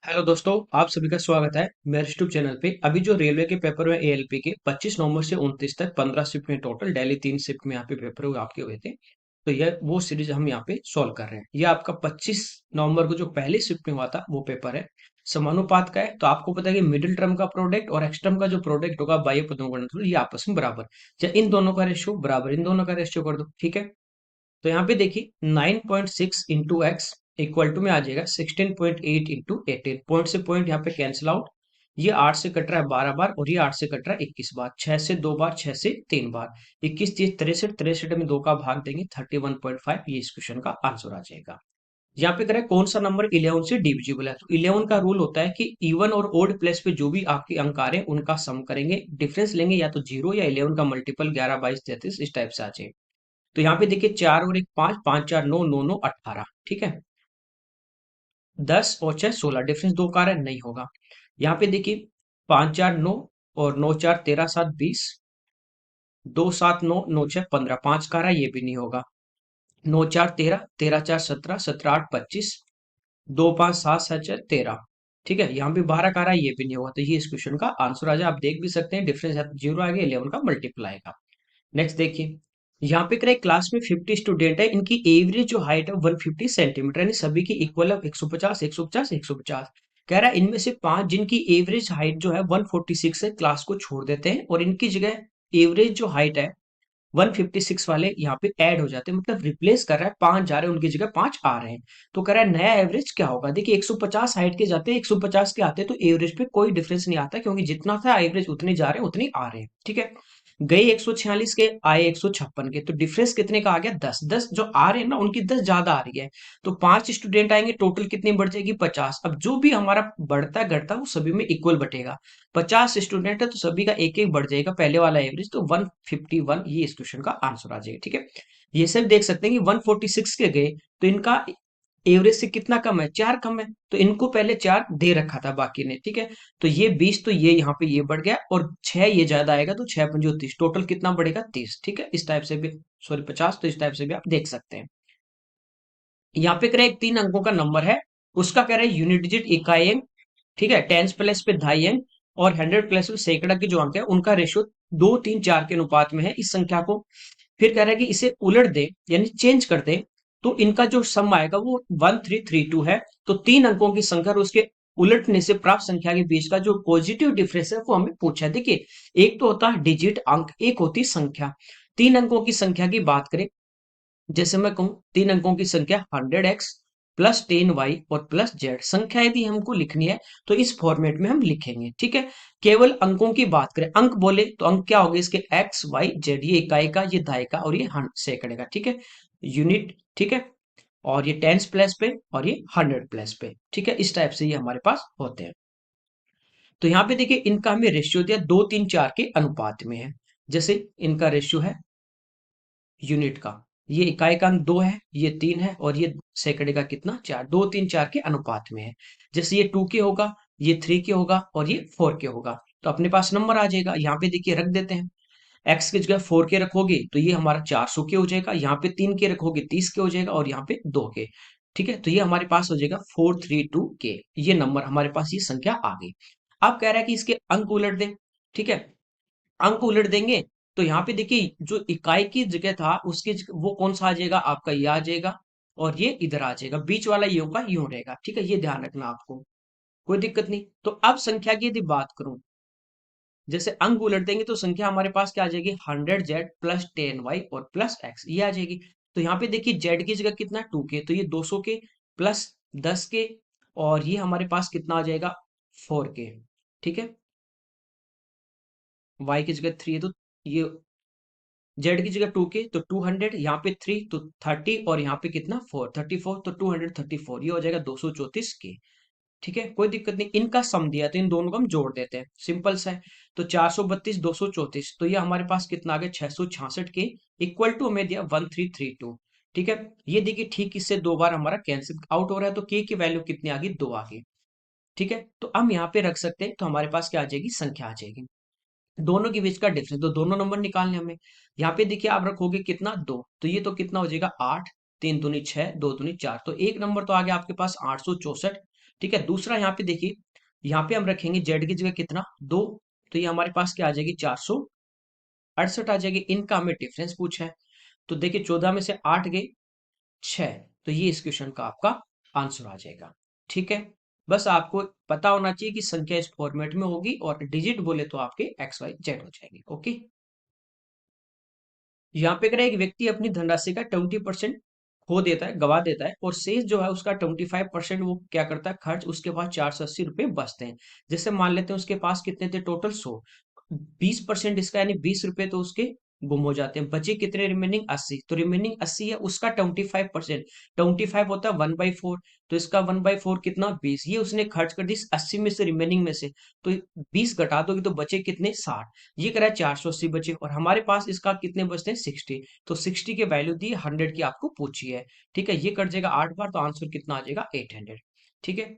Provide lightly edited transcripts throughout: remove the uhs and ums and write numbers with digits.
Hello दोस्तों, आप सभी का स्वागत है मेरे यूट्यूब चैनल पे। अभी जो रेलवे के पेपर हुए एएलपी के 25 नवंबर से 29 तक 15 शिफ्ट में टोटल डेली 3 शिफ्ट में यहाँ पे पेपर हुए आपके हुए थे। तो ये वो सीरीज हम यहाँ पे सॉल्व कर रहे हैं। ये आपका 25 नवंबर को जो पहली शिफ्ट में हुआ था वो पेपर है। समानुपात का है, तो आपको पता है कि मिडिल टर्म का प्रोडक्ट और एक्स टर्म का जो प्रोडक्ट होगा बाह्य पदों का ये आपस में बराबर। चाहे इन दोनों का रेशियो बराबर, इन दोनों का रेशियो कर दो, ठीक है। तो यहाँ पे देखिए 9.6 इंटू एक्स इक्वल टू में आ जाएगा 16.8 इंटू 18। पॉइंट से पॉइंट यहाँ पे कैंसिल आउट। ये 8 से कट रहा है 12 बार और ये 8 से कट रहा है 21 बार। 6 से 2 बार, 6 से 3 बार। 21 30 63, 63 में 2 का भाग देंगे 31.5। ये इस क्वेश्चन का आंसर आ जाएगा। यहाँ पे करें कौन सा नंबर 11 से डिविजिबल है। तो 11 का रूल होता है कि इवन और ओड प्लेस पे जो भी आपके अंक आ रहे हैं उनका सम करेंगे, डिफरेंस लेंगे या तो 0 या 11 का मल्टीपल 11 22 33 इस टाइप से आ जाए। तो यहाँ पे देखिए 4 और 1 5, 5 4 9, 9 9 18, ठीक है। 10 और 6 16, डिफरेंस 2 का आ रहा है, नहीं होगा। यहाँ पे देखिए 5 4 9 और 9 4 13 7 20, 2 7 9 9 6 15, 5 का आ रहा है, ये भी नहीं होगा। 9 4 13, 13 4 17, 17 8 25, 2 5 7 7 6 13, ठीक है। यहाँ पे 12 का आ रहा है, ये भी नहीं होगा। तो ये इस क्वेश्चन का आंसर आ जाए। आप देख भी सकते हैं डिफरेंस जीरो आ गया, 11 का मल्टीपल आएगा। नेक्स्ट देखिए, यहाँ पे करें क्लास में 50 स्टूडेंट है, इनकी एवरेज जो हाइट है 150 सेंटीमीटर, यानी सभी की इक्वल है 150 150 150। कह रहा है इनमें से 5 जिनकी एवरेज हाइट जो है 146 है, क्लास को छोड़ देते हैं और इनकी जगह एवरेज जो हाइट है 156 वाले यहाँ पे ऐड हो जाते हैं, मतलब रिप्लेस कर रहा है। 5 जा रहे हैं उनकी जगह 5 आ रहे हैं। तो कह रहा है नया एवरेज क्या होगा। देखिए 150 हाइट के जाते हैं, 150 के आते हैं, तो एवरेज पे कोई डिफरेंस नहीं आता क्योंकि जितना था एवरेज उतने जा रहे हैं उतने आ रहे हैं, ठीक है। गए 146 के, आए 156 के, तो डिफरेंस कितने का आ गया 10 10। जो आ रहे हैं ना उनकी 10 ज्यादा आ रही है। तो 5 स्टूडेंट आएंगे, टोटल कितनी बढ़ जाएगी 50। अब जो भी हमारा बढ़ता घटता वो सभी में इक्वल बटेगा। 50 स्टूडेंट है तो सभी का एक एक बढ़ जाएगा पहले वाला एवरेज, तो 151 ये इस क्वेश्चन का आंसर आ जाएगा, ठीक है। ये सब देख सकते हैं कि 146 के गए तो इनका एवरेज से कितना कम है, 4 कम है। तो इनको पहले 4 दे रखा था बाकी ने, ठीक है। तो ये 20, तो ये यहाँ पे ये बढ़ गया और 6 ये ज्यादा आएगा, तो 6 पंजो 30, टोटल कितना बढ़ेगा 30, ठीक है। इस टाइप से भी, सॉरी 50, तो इस टाइप से भी आप देख सकते हैं। यहाँ पे कह रहे हैं एक 3 अंकों का नंबर है, उसका कह रहे हैं यूनिट डिजिट इकाई अंक, ठीक है। टेंस प्लेस पे ढाई अंक और 100 प्लेस पे सैकड़ा के जो अंक है उनका रेशियो 2 3 4 के अनुपात में है इस संख्या को। फिर कह रहा है कि इसे उलट दे, यानी चेंज कर दे, तो इनका जो सम आएगा वो 1332 है। तो 3 अंकों की संख्या और उसके उलटने से प्राप्त संख्या के बीच का जो पॉजिटिव डिफरेंस है वो हमें पूछा है। देखिए एक तो होता है डिजिट अंक, एक होती संख्या। 3 अंकों की संख्या की बात करें, जैसे मैं कहूं 3 अंकों की संख्या 100x प्लस 10y और प्लस जेड, संख्या यदि हमको लिखनी है तो इस फॉर्मेट में हम लिखेंगे, ठीक है। केवल अंकों की बात करें, अंक बोले तो अंक क्या हो गए इसके, एक्स वाई जेड, ये इकाई का, ये दहाई का और ये सैकड़े का, ठीक है। यूनिट, ठीक है। और ये टेंस प्लेस पे और ये 100 प्लेस पे, ठीक है। इस टाइप से ये हमारे पास होते हैं। तो यहाँ पे देखिए इनका हमें रेशियो दिया 2 3 4 के अनुपात में है। जैसे इनका रेशियो है यूनिट का, ये इकाई का अंक 2 है, ये 3 है और ये सैकड़े का कितना 4, 2 3 4 के अनुपात में है। जैसे ये 2 के होगा, ये 3 के होगा और ये 4 के होगा, तो अपने पास नंबर आ जाएगा। यहाँ पे देखिए रख देते हैं। एक्स की जगह 4 के रखोगे तो ये हमारा 400 के हो जाएगा, यहाँ पे 3 के रखोगे 30 के हो जाएगा और यहाँ पे 2 के, ठीक है। तो ये हमारे पास हो जाएगा 432 के। ये नंबर हमारे पास, ये संख्या आ गई। अब कह रहा है कि इसके अंक उलट दें, ठीक है। अंक उलट देंगे तो यहाँ पे देखिए जो इकाई की जगह था उसकी वो कौन सा आ जाएगा आपका, ये आ जाएगा और ये इधर आ जाएगा, बीच वाला यूं का यूं रहेगा, ठीक है। ये ध्यान रखना आपको, कोई दिक्कत नहीं। तो अब संख्या की यदि बात करूं, जैसे अंक उलट देंगे तो संख्या हमारे पास क्या आ जाएगी, 100z प्लस 10y और प्लस x, ये आ जाएगी। तो यहाँ पे देखिए z की जगह कितना 2 के, तो ये 200 के प्लस 10 के और ये हमारे पास कितना आ जाएगा 4 के, ठीक है। y की जगह 3 है तो ये जेड की जगह 2 के, तो 200, यहाँ पे 3 तो 30 और यहाँ पे कितना 4, 34, तो 234, ये हो जाएगा 234 के, ठीक है। कोई दिक्कत नहीं, इनका सम दिया तो इन दोनों को हम जोड़ देते हैं, सिंपल सा है। तो 432 234, तो ये हमारे पास कितना आ गया 666 के, इक्वल टू हमें दिया 1332, ठीक है। ये देखिए ठीक इससे 2 बार हमारा कैंसिल आउट हो रहा है, तो के की वैल्यू कितनी आ गई 2 आ गई, ठीक है। तो हम यहाँ पे रख सकते हैं, तो हमारे पास क्या आ जाएगी, संख्या आ जाएगी। दोनों के बीच का डिफरेंस, तो दोनों नंबर निकालने हमें। यहाँ पे देखिए आप रखोगे कितना 2, तो ये तो कितना हो जाएगा 8, 3 दूनी 6, 2 दूनी 4, तो एक नंबर तो आ गया आपके पास 864। ठीक है। दूसरा यहाँ पे देखिए, यहाँ पे हम रखेंगे जेड की जगह कितना 2, तो ये हमारे पास क्या आ जाएगी 468 आ जाएगी। इनका हमें डिफरेंस पूछा है, तो देखिए 14 में से 8 गए 6, तो ये इस क्वेश्चन का आपका आंसर आ जाएगा। ठीक है, बस आपको पता होना चाहिए कि संख्या इस फॉर्मेट में होगी और डिजिट बोले तो आपके एक्स वाई जेड हो जाएंगे। ओके, यहाँ पे कह रहा है एक व्यक्ति अपनी धनराशि का 20% खो देता है, गवा देता है, और शेष जो है उसका 25% वो क्या करता है खर्च, उसके पास 480 रुपये बचते हैं। जैसे मान लेते हैं उसके पास कितने थे टोटल 100, 20% इसका यानी 20 रुपए तो उसके गुम हो जाते हैं, बचे कितने रिमेनिंग 80, तो रिमेनिंग 80 है, उसका 25%, 25 होता है 1/4, तो इसका 1/4 कितना 20, ये उसने खर्च कर दी 80 में से रिमेनिंग में से, तो 20 घटा दोगे तो बचे कितने 60, ये कह रहा है 480 बचे, और हमारे पास इसका कितने बचते हैं 60, तो 60 के वैल्यू दी 100 की आपको पूछी है। ठीक है, ये कट जाएगा 8 बार, तो आंसर कितना आ जाएगा 800। ठीक है,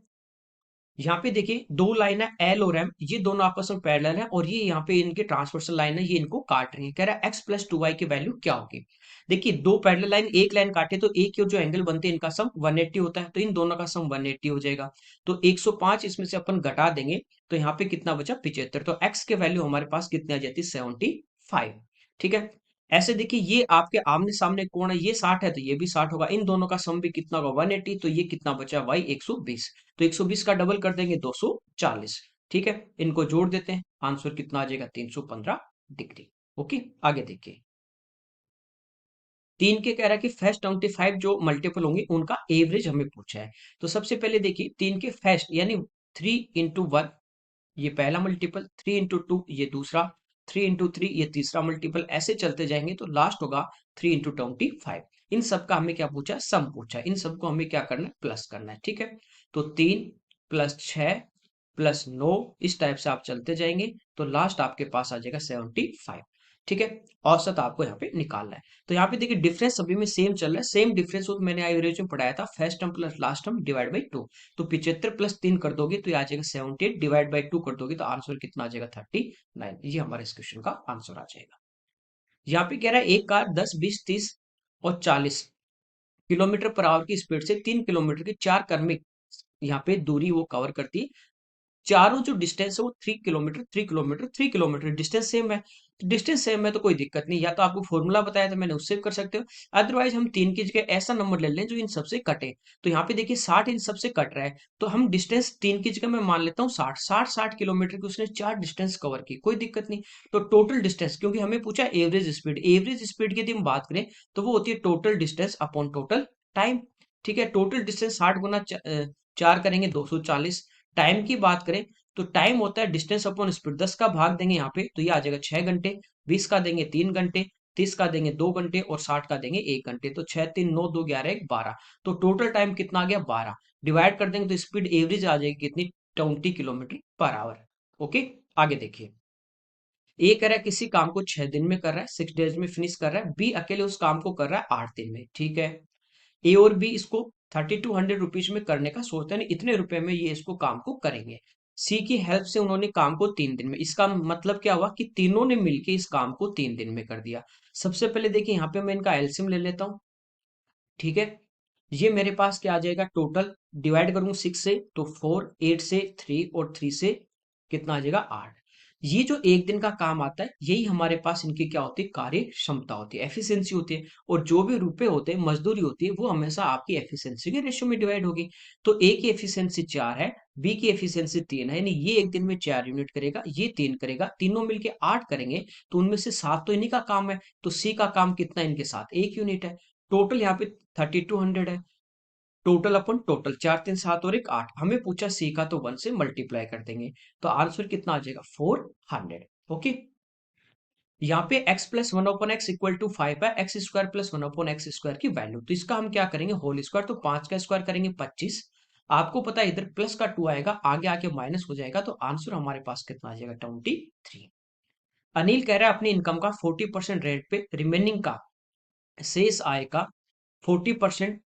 यहाँ पे देखिए दो लाइन है एल और एम, ये दोनों आपस में पैरेलल है, और ये यहाँ पे इनके ट्रांसवर्सल लाइन है, ये इनको काट रही है। कह रहा है एक्स प्लस टू वाई की वैल्यू क्या होगी। देखिए दो पैरेलल लाइन एक लाइन काटे तो एक के जो एंगल बनते हैं इनका सम 180 होता है, तो इन दोनों का सम 180 हो जाएगा, तो 105 इसमें से अपन घटा देंगे, तो यहाँ पे कितना बचा 75, तो एक्स के वैल्यू हमारे पास कितनी आ जाती है 75। ठीक है, ऐसे देखिए ये आपके आमने सामने कोण है, ये 60 है तो ये भी 60 होगा, इन दोनों का सम भी कितना होगा 180, तो ये कितना बचा वाई 120, तो 120 का डबल कर देंगे 240। ठीक है, इनको जोड़ देते हैं, आंसर कितना आ जाएगा 315 डिग्री। ओके, आगे देखिए, तीन के कह रहा है कि फर्स्ट 25 जो मल्टीपल होंगे उनका एवरेज हमें पूछा है। तो सबसे पहले देखिए तीन के फर्स्ट यानी 3 into 1 ये पहला मल्टीपल, 3 into 2 ये दूसरा, 3 into 3 ये तीसरा मल्टीपल, ऐसे चलते जाएंगे तो लास्ट होगा 3 into 25। इन सब का हमें क्या पूछा है सम पूछा है, इन सबको हमें क्या करना है प्लस करना है। ठीक है, तो 3 + 6 + 9 इस टाइप से आप चलते जाएंगे, तो लास्ट आपके पास आ जाएगा 75। ठीक है, औसत आपको यहाँ पे निकालना है। तो यहाँ पे देखिए डिफरेंस सभी में सेम चल रहा है, सेम डिफरेंस वो मैंने एवरेज में पढ़ाया था, first term plus last term divide by 2, तो 75 + 3 कर दोगे तो ये आ जाएगा 78, डिवाइड बाई 2 कर दोगे तो आंसर कितना आ जाएगा 39, ये हमारे इस क्वेश्चन का आंसर आ जाएगा। यहाँ पे कह रहा है एक कार 10, 20, 30 और 40 किलोमीटर पर आवर की स्पीड से 3 किलोमीटर की 4 क्रमिक यहाँ पे दूरी वो कवर करती है, चारों जो डिस्टेंस है वो 3 kilometre 3 kilometre 3 kilometre, distance same है, तो डिस्टेंस सेम है तो कोई दिक्कत नहीं, या तो आपको फॉर्मूला बताया था मैंने उससे कर सकते हो, अदरवाइज हम तीन की जगह ऐसा नंबर ले लें जो इन सबसे कटे। तो यहाँ पे देखिए 60 इन सबसे कट रहा है, तो हम डिस्टेंस तीन की जगह मैं मान लेता हूँ 60 किलोमीटर की उसने चार डिस्टेंस कवर की, कोई दिक्कत नहीं। तो टोटल डिस्टेंस, क्योंकि हमें पूछा एवरेज स्पीड, एवरेज स्पीड की यदि हम बात करें तो वो होती है total distance upon total time. ठीक है, टोटल डिस्टेंस 60 गुना 4 करेंगे 240, टाइम की बात करें तो टाइम होता है डिस्टेंस अपॉन स्पीड, 10 का भाग देंगे यहाँ पे तो ये आ जाएगा 6 घंटे, 20 का देंगे 3 घंटे, 30 का देंगे 2 घंटे और 60 का देंगे 1 घंटे, तो 6 3 9 2 11 1 12, तो टोटल टाइम कितना आ गया 12, डिवाइड कर देंगे तो स्पीड एवरेज आ जाएगी कितनी 20 किलोमीटर पर आवर। ओके, आगे देखिए, ए कह रहा है किसी काम को 6 दिन में कर रहा है, 6 डेज में फिनिश कर रहा है, बी अकेले उस काम को कर रहा है 8 दिन में। ठीक है, ए और बी इसको 3200 रुपीज में करने का सोचते हैं, इतने रुपए में ये इसको काम को करेंगे। सी की हेल्प से उन्होंने काम को 3 दिन में, इसका मतलब क्या हुआ कि तीनों ने मिलके इस काम को 3 दिन में कर दिया। सबसे पहले देखिए यहाँ पे मैं इनका एलसीएम ले लेता हूँ। ठीक है, ये मेरे पास क्या आ जाएगा टोटल, डिवाइड करूंगा 6 से तो 4, 8 से 3 और 3 से कितना आ जाएगा 8। ये जो एक दिन का काम आता है यही हमारे पास इनकी क्या होती है कार्य क्षमता होती है, एफिशिएंसी होती है, और जो भी रुपए होते हैं मजदूरी होती है वो हमेशा आपकी एफिशिएंसी के रेशियो में डिवाइड होगी। तो ए की एफिशिएंसी 4 है, बी की एफिशिएंसी 3 है, यानी ये एक दिन में 4 यूनिट करेगा, ये 3 करेगा, तीनों मिलके 8 करेंगे, तो उनमें से 7 तो इन्हीं का काम है, तो सी का काम कितना इनके साथ 1 यूनिट है। टोटल यहाँ पे 3200 है, टोटल अपन टोटल 4 3 7 और 1 8, हमें पूछा सी का तो 1 से मल्टीप्लाई कर देंगे, तो आंसर कितना आ जाएगा 400। ओके, यहाँ पे x plus 1/x equal to 5 है, x square plus 1/x square की वैल्यू, तो इसका हम क्या करेंगे होल स्क्वायर, तो 5 का स्क्वायर करेंगे 25, आपको पता है इधर प्लस का 2 आएगा, आगे आके माइनस हो जाएगा, तो आंसर हमारे पास कितना आ जाएगा 23। अनिल कह रहा है अपनी इनकम का 40% रेट पे रिमेनिंग का शेष आय का 40%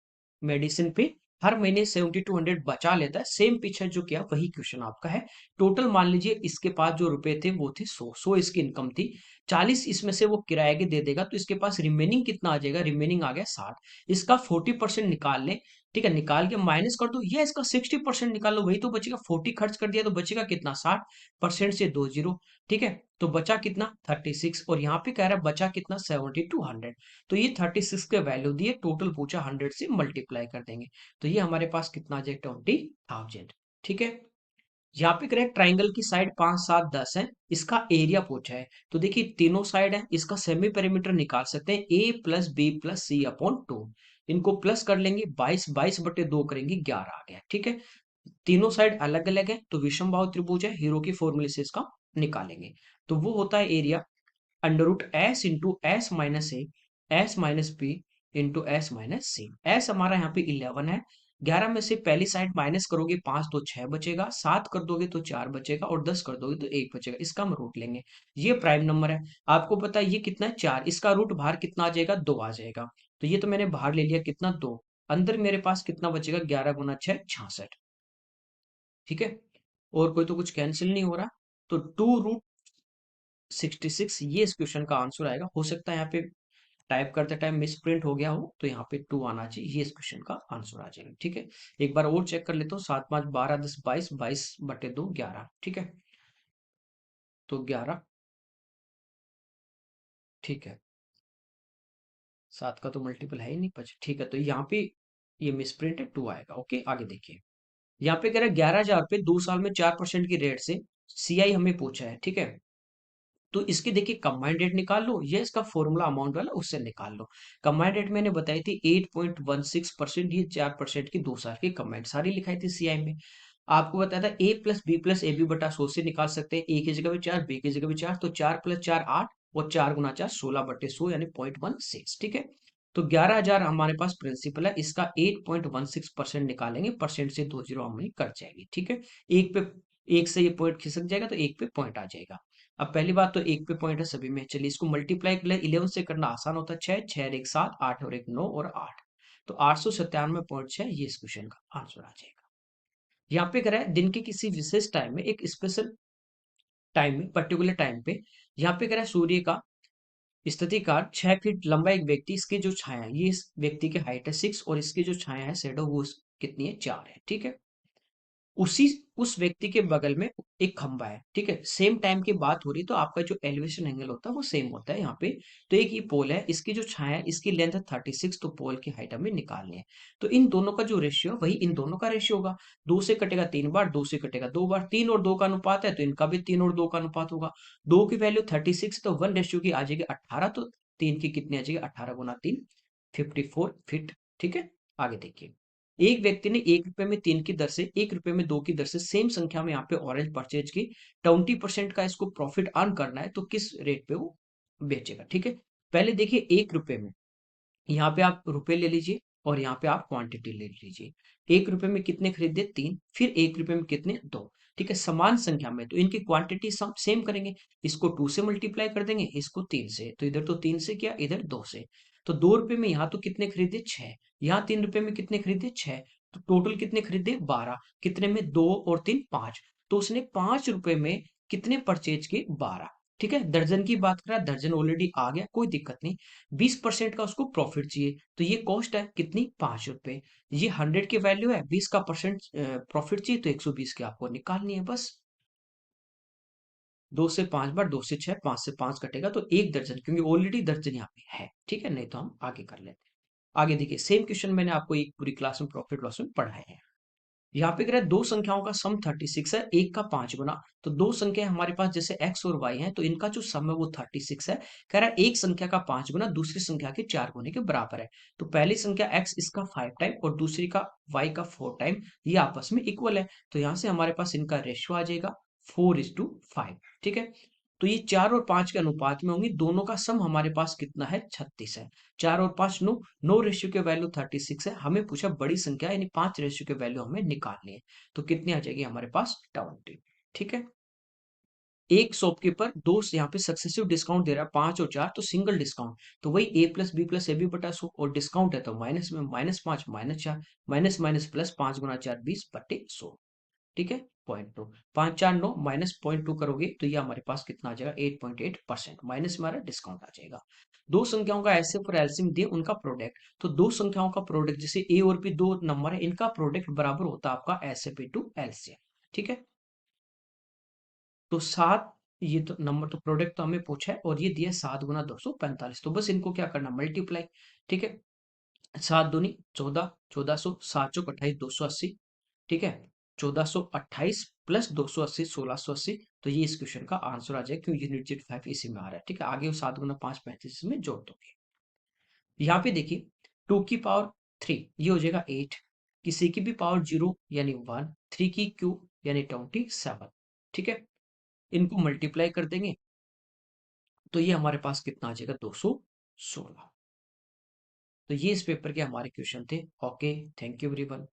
मेडिसिन पे हर महीने 7200 बचा लेता है, सेम पीछे जो किया वही क्वेश्चन आपका है। टोटल मान लीजिए इसके पास जो रुपए थे वो थे 100 इसकी इनकम थी, 40 इसमें से वो किराए के दे देगा, तो इसके पास रिमेनिंग कितना आ जाएगा, रिमेनिंग आ गया 60, इसका 40% निकाल लें, ठीक है, निकाल के माइनस कर दो, या इसका 60% निकाल लो, वही तो बचेगा। 40 खर्च कर दिया तो बचेगा कितना, 60% से दो जीरो। ठीक है, तो बचा कितना 36, और यहाँ पे कह रहा है बचा कितना 70 to 100। तो ये 36 के वैल्यू दिए, टोटल पूछा 100 से मल्टीप्लाई कर देंगे, तो ये हमारे पास कितना आ जाएगा 20,000। ठीक है, यहाँ पे करें ट्राइंगल की साइड 5 7 10 है, इसका एरिया पूछा है। तो देखिए तीनों साइड है, इसका सेमी पेरीमीटर निकाल सकते हैं, ए प्लस बी प्लस सी अपॉन टू। इनको प्लस कर लेंगे, 22 22 बटे 2 करेंगे, 11 आ गया। ठीक है, तीनों साइड अलग अलग है, तो विषमबाहु त्रिभुज है, हीरो की फॉर्मूले से इसका निकालेंगे। तो वो होता है area under root s into s minus a, s minus b into s minus c. S हमारा यहाँ पे 11 है, 11 में से पहली साइड माइनस करोगे 5 तो 6 बचेगा, 7 कर दोगे तो 4 बचेगा, और 10 कर दोगे तो 1 बचेगा। इसका हम रूट लेंगे, ये प्राइम नंबर है। आपको पता है ये कितना है 4, इसका रूट बाहर कितना आ जाएगा 2 आ जाएगा। तो ये तो मैंने बाहर ले लिया कितना 2, अंदर मेरे पास कितना बचेगा 11 गुना 6 66। ठीक है, और कोई तो कुछ कैंसिल नहीं हो रहा, तो 2√66 ये इस क्वेश्चन का आंसर आएगा। हो सकता है यहाँ पे टाइप करते टाइम मिस प्रिंट हो गया हो, तो यहाँ पे 2 आना चाहिए, ये इस क्वेश्चन का आंसर आ जाएगा। ठीक है, एक बार और चेक कर लेता हूँ, 7 5 12 10 22, 22 बटे 2 11। ठीक है, तो 11। ठीक है, 7 का तो मल्टीपल है ही नहीं, बच ठीक है, तो यहाँ पे ये मिस प्रिंट है, 2 आएगा। ओके, आगे देखिए, यहाँ पे कह रहा है 11,000 रुपये 2 साल में 4% की रेट से सीआई हमें पूछा है। ठीक है, तो इसकी देखिए कंबाइंड रेट निकाल लो, ये इसका फॉर्मूला अमाउंट वाला उससे निकाल लो। कंबाइंड रेट मैंने बताई थी 8.16%, ये 4% की 2 साल की कंबाइंड सारी लिखाई थी सीआई में। आपको बताया था a plus b plus a b बटा 100 से निकाल सकते हैं, ए की जगह भी 4 बी की जगह भी 4, तो 4 प्लस 4 8, और 4 गुना 4 16 बटे 100, यानी 0.16। ठीक है, तो 11,000 हमारे पास प्रिंसिपल है, इसका 8.16% निकालेंगे, परसेंट से दो जीरो हमारी कट जाएगी। ठीक है, एक पे एक से ये पॉइंट खिसक जाएगा, तो एक पे पॉइंट आ जाएगा। अब पहली बात तो एक पे पॉइंट है सभी में, चलिए इसको मल्टीप्लाई कर ले, 11 से करना आसान होता है, 6 6 एक 7 8 और एक 9 और 8, तो 897.6 ये इस क्वेश्चन का आंसर आ जाएगा। यहाँ पे कह रहा है दिन के किसी विशेष टाइम में, एक स्पेशल टाइम में, पर्टिकुलर टाइम पे, यहाँ पे कह रहा है सूर्य का स्थितिकार 6 फीट लंबा एक व्यक्ति, इसकी जो छाया है, ये इस व्यक्ति की हाइट है 6, और इसकी जो छाया है शेडो वो कितनी है 4 है। ठीक है, उसी उस व्यक्ति के बगल में एक खंबा है। ठीक है, सेम टाइम की बात हो रही, तो आपका जो एलिवेशन एंगल होता है वो सेम होता है यहाँ पे। तो एक ये पोल है, इसकी जो छाया है इसकी लेंथ है 36, तो पोल की हाइट हमें निकालनी है। तो इन दोनों का जो रेशियो है वही इन दोनों का रेशियो होगा। 2 से कटेगा 3 बार, 2 से कटेगा 2 बार, 3 और 2 का अनुपात है, तो इनका भी 3 और 2 का अनुपात होगा। 2 की वैल्यू 36, तो 1 रेशियो की आ जाएगी 18, तो 3 की कितनी आ जाएगी 18 गुना 3 54 फीट। ठीक है, आगे देखिए, एक व्यक्ति ने 1 रुपए में 3 की दर से, 1 रुपए में 2 की दर से सेम संख्या में यहाँ पे ऑरेंज परचेज की, 20% का इसको प्रॉफिट अर्न करना है, तो किस रेट पे वो बेचेगा। ठीक है, पहले देखिए 1 रुपए में, यहाँ पे आप रुपए ले लीजिए, और यहाँ पे आप क्वांटिटी ले लीजिए। 1 रुपए में कितने खरीदे 3, फिर 1 रुपए में कितने 2। ठीक है, समान संख्या में, तो इनकी क्वांटिटी सेम करेंगे, इसको 2 से मल्टीप्लाई कर देंगे, इसको 3 से, तो इधर तो 3 से किया, इधर 2 से। तो 2 रुपए में यहाँ तो कितने खरीदे 6, यहाँ 3 रुपए में कितने खरीदे 6, तो टोटल कितने खरीदे 12, कितने में 2 और 3 5, तो उसने 5 रुपए में कितने परचेज किए 12। ठीक है, दर्जन की बात करा, दर्जन ऑलरेडी आ गया, कोई दिक्कत नहीं। 20% का उसको प्रॉफिट चाहिए, तो ये कॉस्ट है कितनी 5 रुपए। ये 100 की वैल्यू है, 20 का परसेंट प्रॉफिट चाहिए, तो 120 की आपको निकालनी है बस। 2 से 5 बार, 2 से 6, 5 से 5 कटेगा, तो एक दर्जन, क्योंकि ऑलरेडी दर्जन यहाँ पे है। ठीक है, नहीं तो हम आगे कर लेते हैं। आगे देखिए, सेम क्वेश्चन मैंने आपको एक पूरी क्लास में प्रॉफिट लॉस में पढ़ाए हैं। यहाँ पे कह रहा है दो संख्याओं का सम 36 है, एक का 5 गुना। तो दो संख्या हमारे पास जैसे x और y है, तो इनका जो सम है वो 36 है। कह रहा है एक संख्या का 5 गुना दूसरी संख्या के 4 गुने के बराबर है। तो पहली संख्या x इसका 5 टाइम और दूसरी का y का 4 टाइम, ये आपस में इक्वल है। तो यहाँ से हमारे पास इनका रेशियो आ जाएगा 4:5। ठीक है, तो ये 4 और 5 के अनुपात में होंगी, दोनों का सम हमारे पास कितना है 36 है। 4 और 5 9, 9 रेशियो के वैल्यू 36 है। हमें पूछा बड़ी संख्या यानी 5 रेशियो के वैल्यू हमें निकालनी है, तो कितनी आ जाएगी हमारे पास 20। ठीक है, एक शॉपकीपर दो यहाँ पे सक्सेसिव डिस्काउंट दे रहा है 5 और 4, तो सिंगल डिस्काउंट, तो वही a plus b plus a b बटा 100, और डिस्काउंट है तो माइनस में -5 -4 माइनस माइनस प्लस 5 गुना 4 20 बटे 100। ठीक है, 0.2, 5 4 9 माइनस 0.2 करोगे तो ये हमारे पास कितना आ जाएगा 8.8%, माइनस हमारा डिस्काउंट आ जाएगा। दो संख्याओं का ऐसे पर एलसीएम दिए उनका प्रोडक्ट, तो दो संख्याओं का प्रोडक्ट जैसे ए और बी दो नंबर है, इनका प्रोडक्ट बराबर होता है आपका एसएपी टू एलसीएम। ठीक है, तो 7, ये तो नंबर तो प्रोडक्ट तो हमें पूछा है और ये दिया 7 गुना 245, तो बस इनको क्या करना मल्टीप्लाई। ठीक है, 7 दूनी 14, 1400, 7 चौक 28, 280। ठीक है, 1428 प्लस 280, 1680, तो ये इस क्वेश्चन का आंसर आ जाएगा, क्यों यूनिट जेड 5 इसी में आ रहा है। ठीक है, आगे वो 7 गुना 5 35 में जोड़ दोगे। यहाँ पे देखिए 2 की पावर 3 ये हो जाएगा 8, किसी की भी पावर 0 यानी 1, 3 की क्यूब यानी 27। ठीक है, इनको मल्टीप्लाई कर देंगे तो ये हमारे पास कितना आ जाएगा 216। तो ये इस पेपर के हमारे क्वेश्चन थे। Okay, thank you everyone.